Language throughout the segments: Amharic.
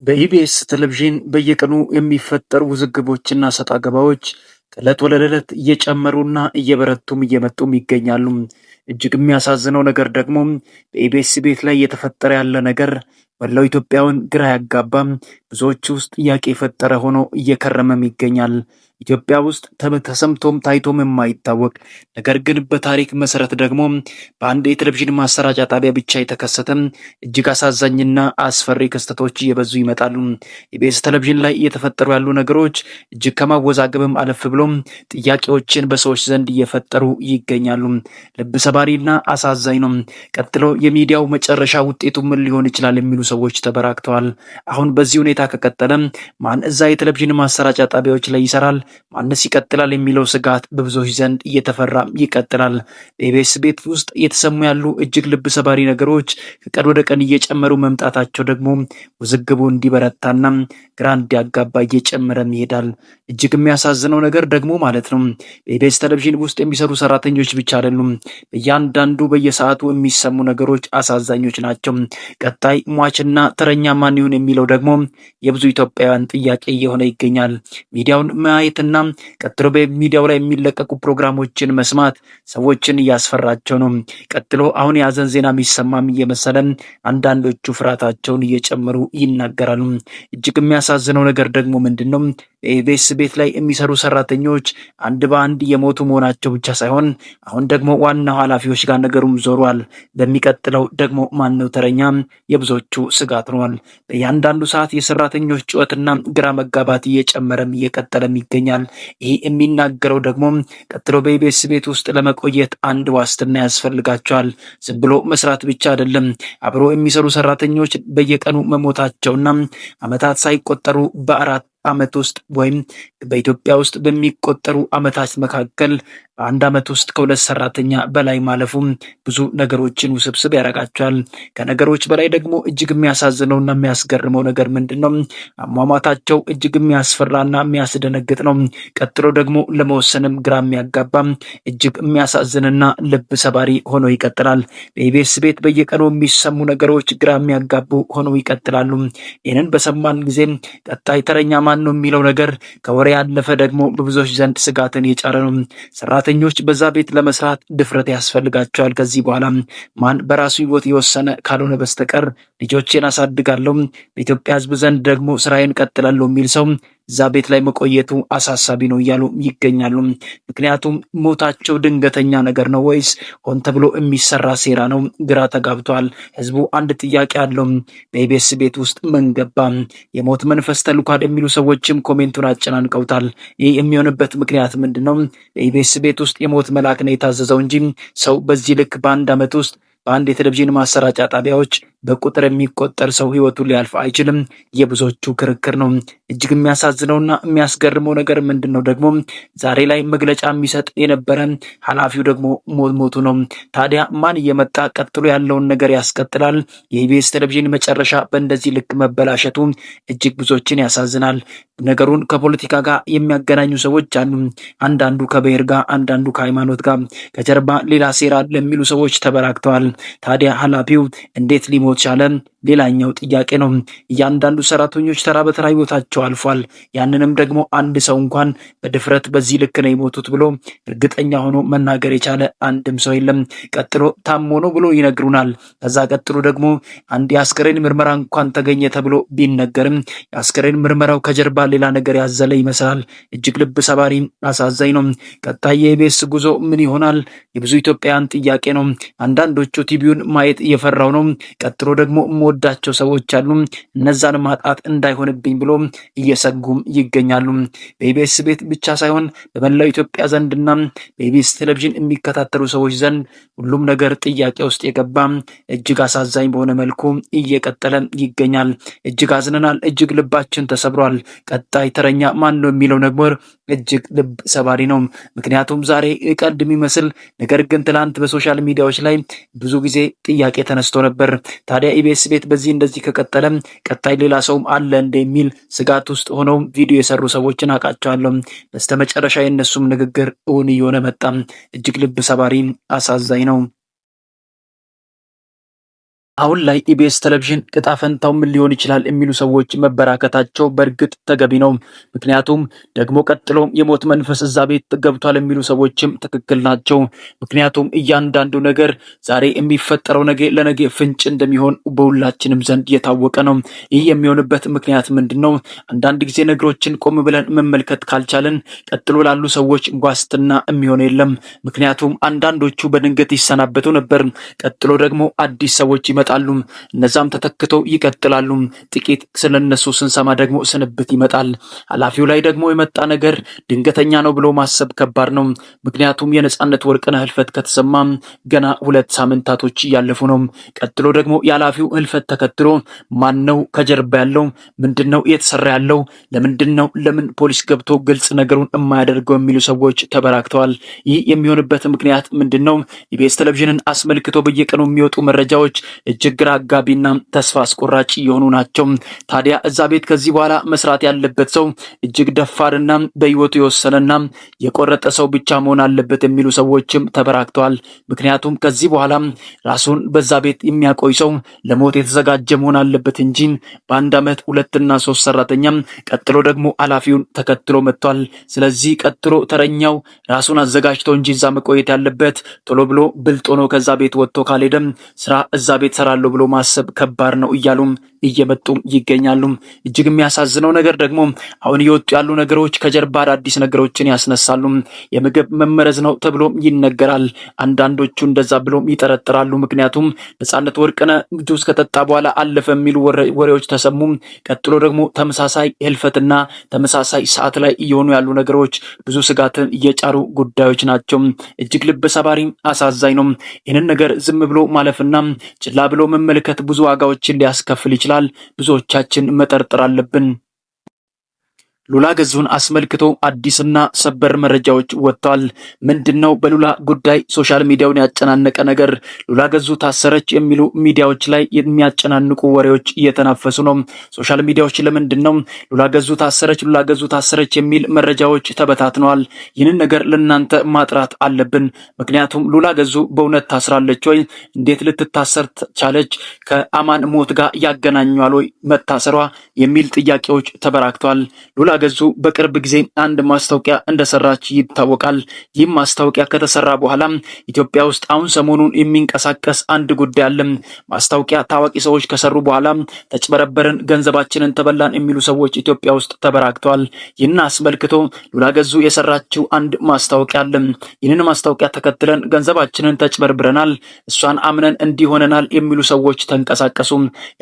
በኢቢኤስ ቴሌቪዥን በየቀኑ የሚፈጠሩ ውዝግቦችና ሰጣ ገባዎች ከዕለት ወደ ዕለት እየጨመሩና እየበረቱም እየመጡም ይገኛሉ። እጅግ የሚያሳዝነው ነገር ደግሞ በኢቢኤስ ቤት ላይ እየተፈጠረ ያለ ነገር መላው ኢትዮጵያውን ግራ ያጋባም፣ ብዙዎች ውስጥ ጥያቄ የፈጠረ ሆኖ እየከረመም ይገኛል። ኢትዮጵያ ውስጥ ተሰምቶም ታይቶም የማይታወቅ ነገር ግን በታሪክ መሰረት ደግሞ በአንድ የቴሌቪዥን ማሰራጫ ጣቢያ ብቻ የተከሰተ እጅግ አሳዛኝና አስፈሪ ክስተቶች እየበዙ ይመጣሉ። ኢቢኤስ ቴሌቪዥን ላይ እየተፈጠሩ ያሉ ነገሮች እጅግ ከማወዛገብም አለፍ ብሎም ጥያቄዎችን በሰዎች ዘንድ እየፈጠሩ ይገኛሉ። ልብ ሰባሪና አሳዛኝ ነው። ቀጥሎ የሚዲያው መጨረሻ ውጤቱ ምን ሊሆን ይችላል የሚሉ ሰዎች ተበራክተዋል። አሁን በዚህ ሁኔታ ከቀጠለ ማን እዛ የቴሌቪዥን ማሰራጫ ጣቢያዎች ላይ ይሰራል? ማንስ ይቀጥላል የሚለው ስጋት በብዙዎች ዘንድ እየተፈራ ይቀጥላል። በኢቢኤስ ቤት ውስጥ እየተሰሙ ያሉ እጅግ ልብ ሰባሪ ነገሮች ከቀን ወደ ቀን እየጨመሩ መምጣታቸው ደግሞ ውዝግቡ እንዲበረታና ግራ እንዲያጋባ እየጨመረም ይሄዳል። እጅግ የሚያሳዝነው ነገር ደግሞ ማለት ነው በኢቢኤስ ቴሌቪዥን ውስጥ የሚሰሩ ሰራተኞች ብቻ አይደሉም። በእያንዳንዱ በየሰዓቱ የሚሰሙ ነገሮች አሳዛኞች ናቸው። ቀጣይ ሟችና ተረኛ ማን ይሁን የሚለው ደግሞ የብዙ ኢትዮጵያውያን ጥያቄ እየሆነ ይገኛል። ሚዲያውን ማየትና ቀጥሎ በሚዲያው ላይ የሚለቀቁ ፕሮግራሞችን መስማት ሰዎችን እያስፈራቸው ነው። ቀጥሎ አሁን የሀዘን ዜና የሚሰማም እየመሰለን አንዳንዶቹ ፍርሃታቸውን እየጨመሩ ይናገራሉ። እጅግ የሚያሳዝነው ነገር ደግሞ ምንድን ነው? በኢቢኤስ ቤት ላይ የሚሰሩ ሰራተኞች አንድ በአንድ የሞቱ መሆናቸው ብቻ ሳይሆን አሁን ደግሞ ዋናው ኃላፊዎች ጋር ነገሩም ዞሯል። በሚቀጥለው ደግሞ ማነው ተረኛ? የብዙዎቹ ስጋት ሆኗል። በእያንዳንዱ ሰዓት የሰራተኞች ጩኸትና ግራ መጋባት እየጨመረም እየቀጠለም ይገኛል። ይህ የሚናገረው ደግሞ ቀጥሎ በኢቢኤስ ቤት ውስጥ ለመቆየት አንድ ዋስትና ያስፈልጋቸዋል። ዝም ብሎ መስራት ብቻ አይደለም። አብሮ የሚሰሩ ሰራተኞች በየቀኑ መሞታቸውና ዓመታት ሳይቆጠሩ በ4 ዓመት ውስጥ ወይም በኢትዮጵያ ውስጥ በሚቆጠሩ ዓመታት መካከል በአንድ ዓመት ውስጥ ከ2 ሰራተኛ በላይ ማለፉም ብዙ ነገሮችን ውስብስብ ያደርጋቸዋል። ከነገሮች በላይ ደግሞ እጅግ የሚያሳዝነውና የሚያስገርመው ነገር ምንድን ነው? አሟሟታቸው እጅግ የሚያስፈራና የሚያስደነግጥ ነው። ቀጥሎ ደግሞ ለመወሰንም ግራ የሚያጋባ እጅግ የሚያሳዝንና ልብ ሰባሪ ሆኖ ይቀጥላል። በኢቢኤስ ቤት በየቀኑ የሚሰሙ ነገሮች ግራ የሚያጋቡ ሆኖ ይቀጥላሉ። ይህንን በሰማን ጊዜ ቀጣይ ተረኛ ማን ነው የሚለው ነገር ከወሬ ያለፈ ደግሞ በብዙዎች ዘንድ ስጋትን የጫረ ነው። ሰራተኞች በዛ ቤት ለመስራት ድፍረት ያስፈልጋቸዋል። ከዚህ በኋላ ማን በራሱ ህይወት የወሰነ ካልሆነ በስተቀር ልጆቼን አሳድጋለሁ፣ በኢትዮጵያ ህዝብ ዘንድ ደግሞ ስራዬን ቀጥላለሁ የሚል ሰው እዛ ቤት ላይ መቆየቱ አሳሳቢ ነው እያሉ ይገኛሉ። ምክንያቱም ሞታቸው ድንገተኛ ነገር ነው ወይስ ሆን ተብሎ የሚሰራ ሴራ ነው? ግራ ተጋብቷል። ህዝቡ አንድ ጥያቄ አለው። በኢቢኤስ ቤት ውስጥ ምን ገባ? የሞት መንፈስ ተልኳል የሚሉ ሰዎችም ኮሜንቱን አጨናንቀውታል። ይህ የሚሆንበት ምክንያት ምንድን ነው? በኢቢኤስ ቤት ውስጥ የሞት መልአክ ነው የታዘዘው እንጂ ሰው በዚህ ልክ በአንድ ዓመት ውስጥ በአንድ የቴሌቪዥን ማሰራጫ ጣቢያዎች በቁጥር የሚቆጠር ሰው ህይወቱን ሊያልፍ አይችልም የብዙዎቹ ክርክር ነው። እጅግ የሚያሳዝነውና የሚያስገርመው ነገር ምንድን ነው ደግሞ ዛሬ ላይ መግለጫ የሚሰጥ የነበረ ኃላፊው ደግሞ ሞቱ ነው። ታዲያ ማን እየመጣ ቀጥሎ ያለውን ነገር ያስቀጥላል? የኢቢኤስ ቴሌቪዥን መጨረሻ በእንደዚህ ልክ መበላሸቱ እጅግ ብዙዎችን ያሳዝናል። ነገሩን ከፖለቲካ ጋር የሚያገናኙ ሰዎች አሉ። አንዳንዱ ከብሔር ጋር፣ አንዳንዱ ከሃይማኖት ጋር፣ ከጀርባ ሌላ ሴራ ለሚሉ ሰዎች ተበራክተዋል። ታዲያ ኃላፊው እንዴት ሊሞት ቻለ? ሌላኛው ጥያቄ ነው። እያንዳንዱ ሰራተኞች ተራ በተራ ህይወታቸው አልፏል። ያንንም ደግሞ አንድ ሰው እንኳን በድፍረት በዚህ ልክ ነው የሞቱት ብሎ እርግጠኛ ሆኖ መናገር የቻለ አንድም ሰው የለም። ቀጥሎ ታሞ ነው ብሎ ይነግሩናል። ከዛ ቀጥሎ ደግሞ አንድ የአስከሬን ምርመራ እንኳን ተገኘ ተብሎ ቢነገርም የአስከሬን ምርመራው ከጀርባ ሌላ ነገር ያዘለ ይመስላል። እጅግ ልብ ሰባሪ አሳዛኝ ነው። ቀጣይ የኢቢኤስ ጉዞ ምን ይሆናል? የብዙ ኢትዮጵያውያን ጥያቄ ነው። አንዳንዶቹ ቲቪውን ማየት እየፈራው ነው። ቀጥሎ ደግሞ ወዳቸው ሰዎች አሉ። እነዛን ማጣት እንዳይሆንብኝ ብሎ እየሰጉም ይገኛሉ። በኢቢኤስ ቤት ብቻ ሳይሆን በመላው ኢትዮጵያ ዘንድና በኢቢኤስ ቴሌቪዥን የሚከታተሉ ሰዎች ዘንድ ሁሉም ነገር ጥያቄ ውስጥ የገባ እጅግ አሳዛኝ በሆነ መልኩ እየቀጠለ ይገኛል። እጅግ አዝነናል። እጅግ ልባችን ተሰብሯል። ቀጣይ ተረኛ ማን ነው የሚለው ነገር እጅግ ልብ ሰባሪ ነው። ምክንያቱም ዛሬ ቀልድ የሚመስል ነገር ግን ትላንት በሶሻል ሚዲያዎች ላይ ብዙ ጊዜ ጥያቄ ተነስቶ ነበር። ታዲያ ኢቢኤስ ቤት በዚህ እንደዚህ ከቀጠለ ቀጣይ ሌላ ሰውም አለ እንደሚል ስጋት ውስጥ ሆነው ቪዲዮ የሰሩ ሰዎችን አውቃቸዋለሁ። በስተመጨረሻ የነሱም ንግግር እውን እየሆነ መጣ። እጅግ ልብ ሰባሪ አሳዛኝ ነው። አሁን ላይ ኢቢኤስ ቴሌቪዥን ዕጣ ፈንታው ምን ሊሆን ይችላል የሚሉ ሰዎች መበራከታቸው በእርግጥ ተገቢ ነው። ምክንያቱም ደግሞ ቀጥሎ የሞት መንፈስ እዛ ቤት ገብቷል የሚሉ ሰዎችም ትክክል ናቸው። ምክንያቱም እያንዳንዱ ነገር ዛሬ የሚፈጠረው ነገ ለነገ ፍንጭ እንደሚሆን በሁላችንም ዘንድ የታወቀ ነው። ይህ የሚሆንበት ምክንያት ምንድን ነው? አንዳንድ ጊዜ ነገሮችን ቆም ብለን መመልከት ካልቻለን ቀጥሎ ላሉ ሰዎች ዋስትና የሚሆን የለም። ምክንያቱም አንዳንዶቹ በድንገት ይሰናበቱ ነበር፣ ቀጥሎ ደግሞ አዲስ ሰዎች ይመጣሉ። እነዛም ተተክተው ይቀጥላሉ። ጥቂት ስለነሱ ስንሰማ ደግሞ ስንብት ይመጣል። ኃላፊው ላይ ደግሞ የመጣ ነገር ድንገተኛ ነው ብሎ ማሰብ ከባድ ነው። ምክንያቱም የነጻነት ወርቅነህ ህልፈት ከተሰማ ገና 2 ሳምንታቶች እያለፉ ነው። ቀጥሎ ደግሞ የኃላፊው ህልፈት ተከትሎ ማን ነው ከጀርባ ያለው? ምንድነው እየተሰራ ያለው? ለምን ፖሊስ ገብቶ ግልጽ ነገሩን የማያደርገው የሚሉ ሰዎች ተበራክተዋል። ይህ የሚሆንበት ምክንያት ምንድነው? ኢቢኤስ ቴሌቪዥንን አስመልክቶ በየቀኑ የሚወጡ መረጃዎች እጅግ ግራ አጋቢና ተስፋ አስቆራጭ የሆኑ ናቸው። ታዲያ እዛ ቤት ከዚህ በኋላ መስራት ያለበት ሰው እጅግ ደፋርና በህይወቱ የወሰነና የቆረጠ ሰው ብቻ መሆን አለበት የሚሉ ሰዎችም ተበራክተዋል። ምክንያቱም ከዚህ በኋላ ራሱን በዛ ቤት የሚያቆይ ሰው ለሞት የተዘጋጀ መሆን አለበት እንጂ በአንድ ዓመት 2 እና 3 ሰራተኛ ቀጥሎ ደግሞ ኃላፊውን ተከትሎ መጥቷል። ስለዚህ ቀጥሎ ተረኛው ራሱን አዘጋጅቶ እንጂ እዛ መቆየት ያለበት ቶሎ ብሎ ብልጥ ሆኖ ከዛ ቤት ወጥቶ ካልሄደም ስራ እዛ ቤት ሰራለሁ ብሎ ማሰብ ከባድ ነው እያሉም እየመጡ ይገኛሉ። እጅግ የሚያሳዝነው ነገር ደግሞ አሁን እየወጡ ያሉ ነገሮች ከጀርባ አዳዲስ ነገሮችን ያስነሳሉ። የምግብ መመረዝ ነው ተብሎ ይነገራል። አንዳንዶቹ እንደዛ ብሎ ይጠረጥራሉ። ምክንያቱም ነጻነት ወርቅነህ ጁስ ከጠጣ በኋላ አለፈ የሚሉ ወሬዎች ተሰሙ። ቀጥሎ ደግሞ ተመሳሳይ ህልፈትና ተመሳሳይ ሰዓት ላይ እየሆኑ ያሉ ነገሮች ብዙ ስጋትን እየጫሩ ጉዳዮች ናቸው። እጅግ ልብ ሰባሪ አሳዛኝ ነው። ይህንን ነገር ዝም ብሎ ማለፍና ችላ ብሎ መመልከት ብዙ ዋጋዎችን ሊያስከፍል ይችላል። ብዙዎቻችን መጠርጠር አለብን። ሉላ ገዙን አስመልክቶ አዲስና ሰበር መረጃዎች ወጥተዋል። ምንድነው? በሉላ ጉዳይ ሶሻል ሚዲያውን ያጨናነቀ ነገር? ሉላ ገዙ ታሰረች የሚሉ ሚዲያዎች ላይ የሚያጨናንቁ ወሬዎች እየተናፈሱ ነው። ሶሻል ሚዲያዎች ለምንድነው ሉላ ገዙ ታሰረች የሚል መረጃዎች ተበታትነዋል። ይህንን ነገር ለናንተ ማጥራት አለብን። ምክንያቱም ሉላ ገዙ በእውነት ታስራለች ወይ? እንዴት ልትታሰር ቻለች? ከአማን ሞት ጋር ያገናኛል ወይ መታሰሯ? የሚል ጥያቄዎች ተበራክተዋል። ሉላ ገዙ በቅርብ ጊዜ አንድ ማስታወቂያ እንደሰራች ይታወቃል። ይህም ማስታወቂያ ከተሰራ በኋላ ኢትዮጵያ ውስጥ አሁን ሰሞኑን የሚንቀሳቀስ አንድ ጉዳይ አለ። ማስታወቂያ ታዋቂ ሰዎች ከሰሩ በኋላ ተጭበረበርን፣ ገንዘባችንን ተበላን የሚሉ ሰዎች ኢትዮጵያ ውስጥ ተበራክተዋል። ይህን አስመልክቶ ሉላ ገዙ የሰራችው አንድ ማስታወቂያ አለ። ይህንን ማስታወቂያ ተከትለን ገንዘባችንን ተጭበርብረናል፣ እሷን አምነን እንዲሆነናል የሚሉ ሰዎች ተንቀሳቀሱ።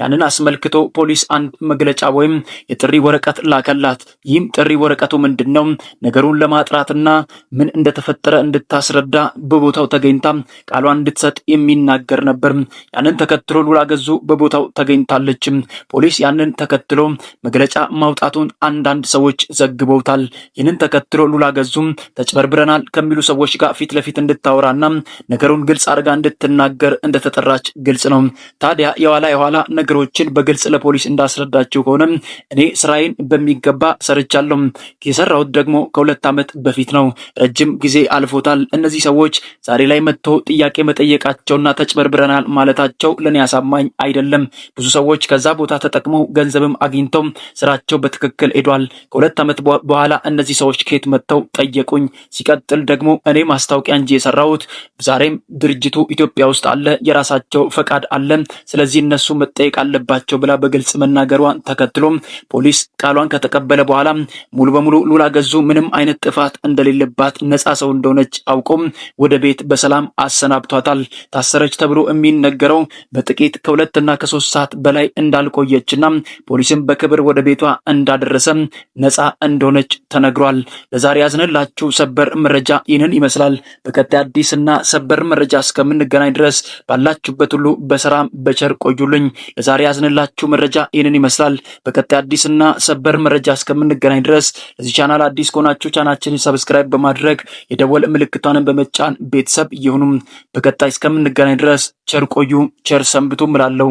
ያንን አስመልክቶ ፖሊስ አንድ መግለጫ ወይም የጥሪ ወረቀት ላከላት። ይህም ጥሪ ወረቀቱ ምንድነው? ነገሩን ለማጥራትና ምን እንደተፈጠረ እንድታስረዳ በቦታው ተገኝታ ቃሏን እንድትሰጥ የሚናገር ነበር። ያንን ተከትሎ ሉላ ገዙ በቦታው ተገኝታለች። ፖሊስ ያንን ተከትሎ መግለጫ ማውጣቱን አንዳንድ ሰዎች ዘግበውታል። ይህንን ተከትሎ ሉላ ገዙ ተጭበርብረናል ከሚሉ ሰዎች ጋር ፊት ለፊት እንድታወራና ነገሩን ግልጽ አድርጋ እንድትናገር እንደተጠራች ግልጽ ነው። ታዲያ የኋላ ነገሮችን በግልጽ ለፖሊስ እንዳስረዳችው ከሆነ እኔ ስራዬን በሚገባ ሰርቻለሁ። የሰራሁት ደግሞ ከ2 ዓመት በፊት ነው። ረጅም ጊዜ አልፎታል። እነዚህ ሰዎች ዛሬ ላይ መጥቶ ጥያቄ መጠየቃቸውና ተጭበርብረናል ማለታቸው ለኔ አሳማኝ አይደለም። ብዙ ሰዎች ከዛ ቦታ ተጠቅመው ገንዘብም አግኝተው ስራቸው በትክክል ሄዷል። ከ2 ዓመት በኋላ እነዚህ ሰዎች ከየት መጥተው ጠየቁኝ። ሲቀጥል ደግሞ እኔ ማስታወቂያ እንጂ የሰራሁት ዛሬም ድርጅቱ ኢትዮጵያ ውስጥ አለ፣ የራሳቸው ፈቃድ አለ፣ ስለዚህ እነሱ መጠየቅ አለባቸው ብላ በግልጽ መናገሯን ተከትሎ ፖሊስ ቃሏን ከተቀበለ በኋላ ሙሉ በሙሉ ሉላ ገዙ ምንም አይነት ጥፋት እንደሌለባት ነፃ ሰው እንደሆነች አውቆም ወደ ቤት በሰላም አሰናብቷታል። ታሰረች ተብሎ የሚነገረው በጥቂት ከ2 እና ከ3 ሰዓት በላይ እንዳልቆየችና ፖሊስም በክብር ወደ ቤቷ እንዳደረሰ ነፃ እንደሆነች ተነግሯል። ለዛሬ ያዝንላችሁ ሰበር መረጃ ይህንን ይመስላል። በቀጣይ አዲስና ሰበር መረጃ እስከምንገናኝ ድረስ ባላችሁበት ሁሉ በሰላም በቸር ቆዩልኝ። ለዛሬ ያዝንላችሁ መረጃ ይህንን ይመስላል። በቀጣይ አዲስና ሰበር መረጃ እስከምንገናኝ ድረስ ለዚህ ቻናል አዲስ ከሆናችሁ ቻናላችንን ሰብስክራይብ በማድረግ የደወል ምልክቷን በመጫን ቤተሰብ ይሁኑ። በቀጣይ እስከምንገናኝ ድረስ ቸር ቆዩ፣ ቸር ሰንብቱ እላለሁ።